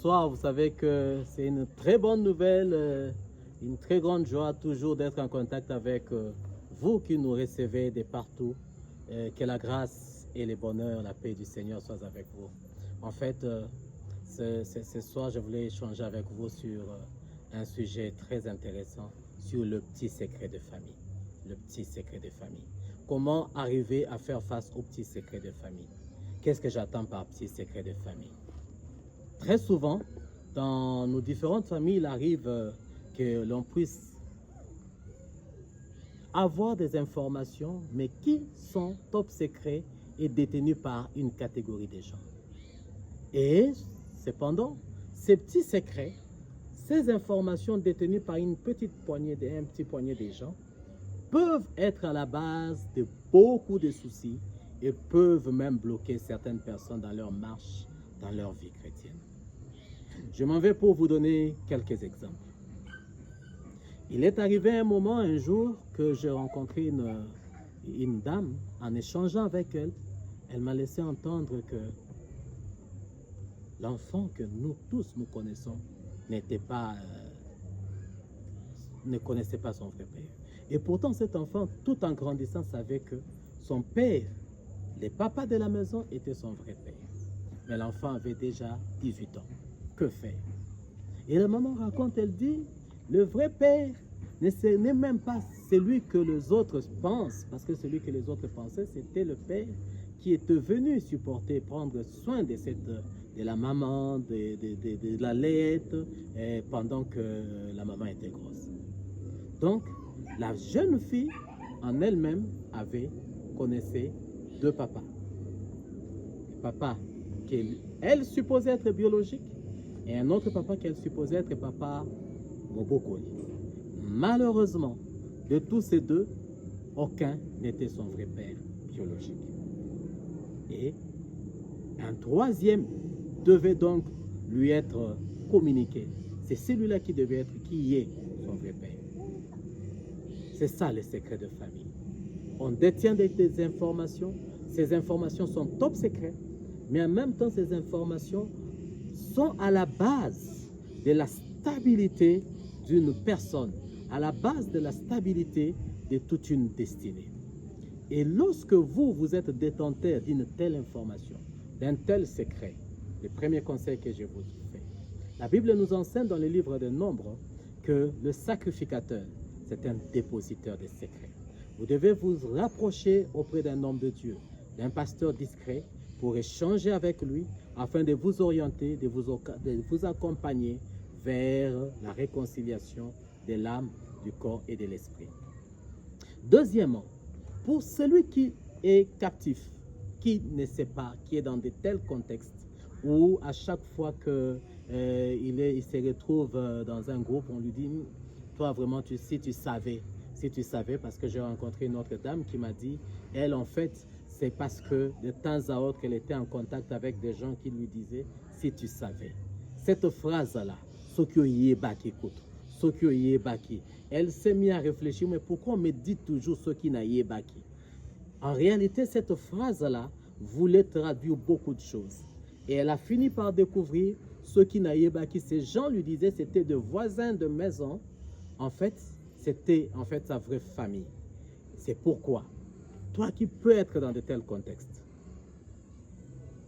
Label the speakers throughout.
Speaker 1: Bonsoir, vous savez que c'est une très bonne nouvelle, une très grande joie toujours d'être en contact avec vous qui nous recevez de partout. Que la grâce et le bonheur, la paix du Seigneur soient avec vous. En fait, ce soir, je voulais échanger avec vous sur un sujet très intéressant, sur le petit secret de famille. Le petit secret de famille. Comment arriver à faire face au petit secret de famille? Qu'est-ce que j'attends par petit secret de famille? Très souvent, dans nos différentes familles, il arrive que l'on puisse avoir des informations, mais qui sont top secrets et détenus par une catégorie de gens. Et cependant, ces petits secrets, ces informations détenues par un petit poignet de gens, peuvent être à la base de beaucoup de soucis et peuvent même bloquer certaines personnes dans leur marche, dans leur vie chrétienne. Je m'en vais pour vous donner quelques exemples. Il est arrivé un moment, un jour, que j'ai rencontré une dame. En échangeant avec elle, elle m'a laissé entendre que l'enfant que nous tous nous connaissons ne connaissait pas son vrai père. Et pourtant, cet enfant, tout en grandissant, savait que son père, le papa de la maison, était son vrai père. Mais l'enfant avait déjà 18 ans. Que faire? Et la maman raconte, elle dit, le vrai père n'est même pas celui que les autres pensent, parce que celui que les autres pensaient, c'était le père qui était venu supporter, prendre soin de la maman, de la laite, pendant que la maman était grosse. Donc, la jeune fille, en elle-même, connaissait deux papas. Le papa qu'elle supposait être biologique, et un autre papa qu'elle supposait être papa Mobokoli. Malheureusement, de tous ces deux, aucun n'était son vrai père biologique. Et un troisième devait donc lui être communiqué. C'est celui-là qui est son vrai père. C'est ça le secret de famille. On détient des informations, ces informations sont top secrets, mais en même temps, ces informations sont à la base de la stabilité d'une personne, à la base de la stabilité de toute une destinée. Et lorsque vous êtes détenteur d'une telle information, d'un tel secret, le premier conseil que je vous fais, la Bible nous enseigne dans le livre de Nombres que le sacrificateur, c'est un dépositeur de secrets. Vous devez vous rapprocher auprès d'un homme de Dieu, d'un pasteur discret, pour échanger avec lui, afin de vous orienter, de vous accompagner vers la réconciliation de l'âme, du corps et de l'esprit. Deuxièmement, pour celui qui est captif, qui ne sait pas, qui est dans de tels contextes, où à chaque fois qu'il se retrouve dans un groupe, on lui dit, toi vraiment, si tu savais, parce que j'ai rencontré une autre dame qui m'a dit, elle en fait, c'est parce que de temps à autre, elle était en contact avec des gens qui lui disaient, si tu savais. Cette phrase-là, elle s'est mise à réfléchir, mais pourquoi on me dit toujours ce qui n'a yébaki? En réalité, cette phrase-là voulait traduire beaucoup de choses. Et elle a fini par découvrir ce qui n'a yébaki. Ces gens lui disaient, c'était des voisins de maison. En fait, c'était sa vraie famille. C'est pourquoi toi qui peux être dans de tels contextes,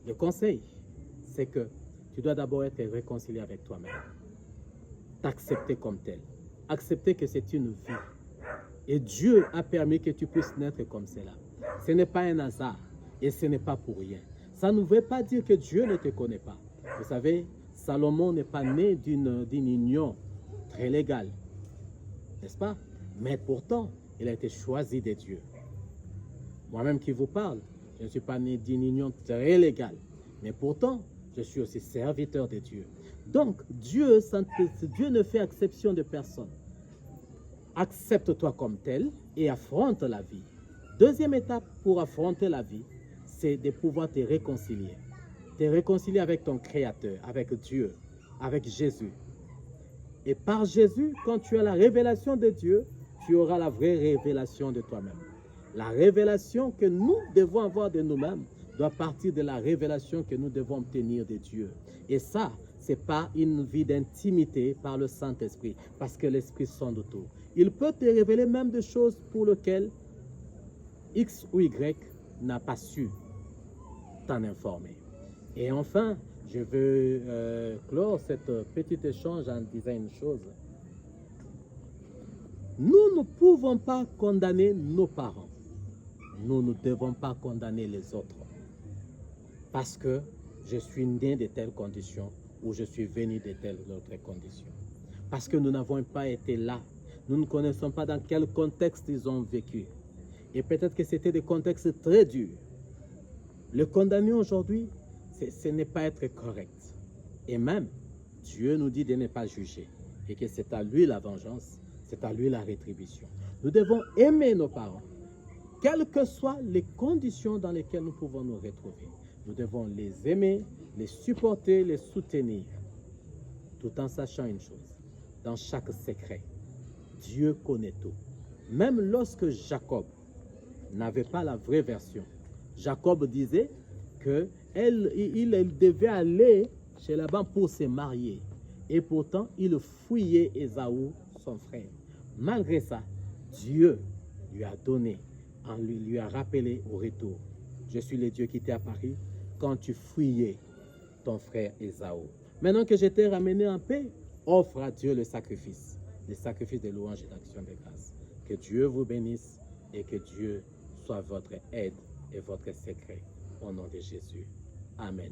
Speaker 1: le conseil, c'est que tu dois d'abord être réconcilié avec toi-même. T'accepter comme tel. Accepter que c'est une vie. Et Dieu a permis que tu puisses naître comme cela. Ce n'est pas un hasard et ce n'est pas pour rien. Ça ne veut pas dire que Dieu ne te connaît pas. Vous savez, Salomon n'est pas né d'une union très légale, n'est-ce pas? Mais pourtant, il a été choisi de Dieu. Moi-même qui vous parle, je ne suis pas né d'une union très légale, mais pourtant, je suis aussi serviteur de Dieu. Donc, Dieu ne fait exception de personne. Accepte-toi comme tel et affronte la vie. Deuxième étape pour affronter la vie, c'est de pouvoir te réconcilier. Te réconcilier avec ton Créateur, avec Dieu, avec Jésus. Et par Jésus, quand tu as la révélation de Dieu, tu auras la vraie révélation de toi-même. La révélation que nous devons avoir de nous-mêmes doit partir de la révélation que nous devons obtenir de Dieu. Et ça, c'est pas une vie d'intimité par le Saint-Esprit, parce que l'Esprit sonde tout. Il peut te révéler même des choses pour lesquelles X ou Y n'a pas su t'en informer. Et enfin, je veux clore cet petit échange en disant une chose. Nous ne pouvons pas condamner nos parents. Nous ne devons pas condamner les autres. Parce que je suis né de telles conditions ou je suis venu de telles autres conditions. Parce que nous n'avons pas été là. Nous ne connaissons pas dans quel contexte ils ont vécu. Et peut-être que c'était des contextes très durs. Le condamner aujourd'hui, ce n'est pas être correct. Et même, Dieu nous dit de ne pas juger. Et que c'est à lui la vengeance, c'est à lui la rétribution. Nous devons aimer nos parents. Quelles que soient les conditions dans lesquelles nous pouvons nous retrouver. Nous devons les aimer, les supporter, les soutenir. Tout en sachant une chose. Dans chaque secret, Dieu connaît tout. Même lorsque Jacob n'avait pas la vraie version, Jacob disait qu'il devait aller chez Laban pour se marier. Et pourtant, il fuyait Ésaü, son frère. Malgré ça, Dieu lui a donné, lui a rappelé au retour. Je suis le Dieu qui t'est apparu quand tu fuyais ton frère Ésaü. Maintenant que je t'ai ramené en paix, offre à Dieu le sacrifice de louange et d'action de grâce. Que Dieu vous bénisse et que Dieu soit votre aide et votre secret. Au nom de Jésus. Amen.